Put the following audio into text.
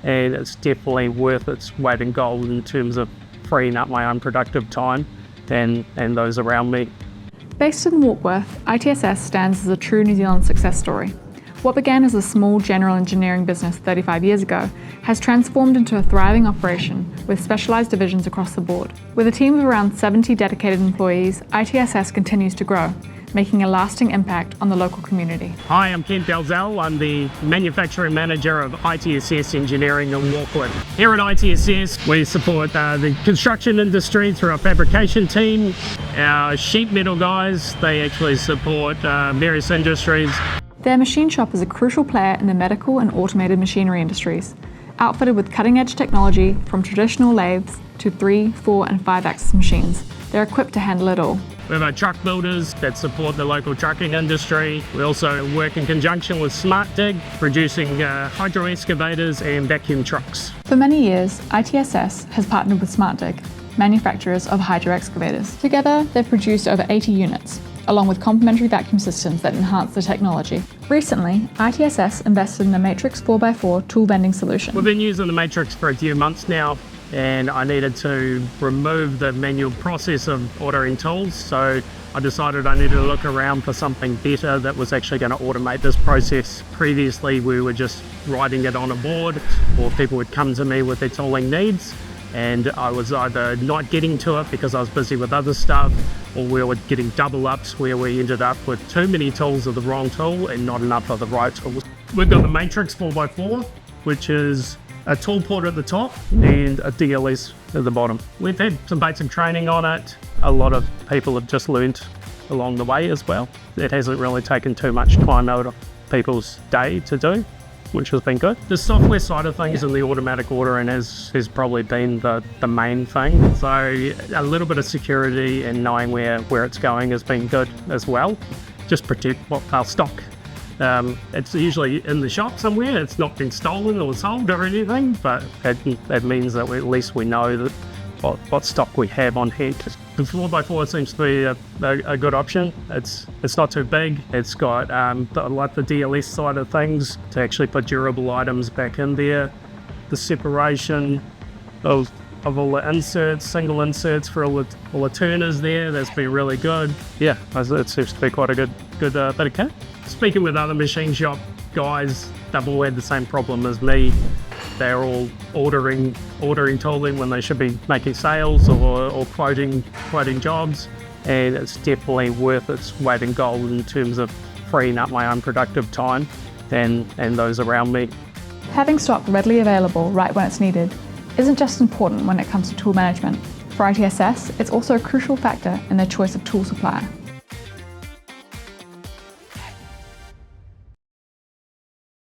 and it's definitely worth its weight in gold in terms of freeing up my own productive time and those around me. Based in Warkworth, ITSS stands as a true New Zealand success story. What began as a small general engineering business 35 years ago has transformed into a thriving operation with specialised divisions across the board. With a team of around 70 dedicated employees, ITSS continues to grow, making a lasting impact on the local community. Hi, I'm Kent Dalzell. I'm the Manufacturing Manager of ITSS Engineering in Warkworth. Here at ITSS, we support the construction industry through our fabrication team. Our sheet metal guys, they actually support various industries. Their machine shop is a crucial player in the medical and automated machinery industries. Outfitted with cutting-edge technology from traditional lathes to 3, 4 and 5-axis machines, they're equipped to handle it all. We have our truck builders that support the local trucking industry. We also work in conjunction with SmartDig, producing hydro excavators and vacuum trucks. For many years, ITSS has partnered with SmartDig, manufacturers of hydro excavators. Together, they've produced over 80 units, along with complementary vacuum systems that enhance the technology. Recently, ITSS invested in the Matrix 4x4 tool vending solution. We've been using the Matrix for a few months now, and I needed to remove the manual process of ordering tools, so I decided I needed to look around for something better that was actually going to automate this process. Previously, we were just writing it on a board, or people would come to me with their tooling needs, and I was either not getting to it because I was busy with other stuff, or we were getting double ups where we ended up with too many tools of the wrong tool and not enough of the right tools. We've got the Matrix 4x4, which is a ToolPort at the top and a DLS at the bottom. We've had some basic training on it. A lot of people have just learnt along the way as well. It hasn't really taken too much time out of people's day to do, which has been good. The software side of things and the automatic ordering has probably been the main thing. So a little bit of security and knowing where it's going has been good as well. Just protect our stock. It's usually in the shop somewhere. It's not been stolen or sold or anything, but that means that at least we know that what stock we have on hand. The 4x4 seems to be a good option. It's not too big. It's got like the DLS side of things to actually put durable items back in there. The separation of all the inserts, single inserts for all the turners there, that's been really good. Yeah, it seems to be quite a good bit of kit. Speaking with other machine shop guys, they've all had the same problem as me. They're all ordering tooling when they should be making sales or quoting jobs, and it's definitely worth its weight in gold in terms of freeing up my own productive time and those around me. Having stock readily available right when it's needed isn't just important when it comes to tool management. For ITSS, it's also a crucial factor in their choice of tool supplier.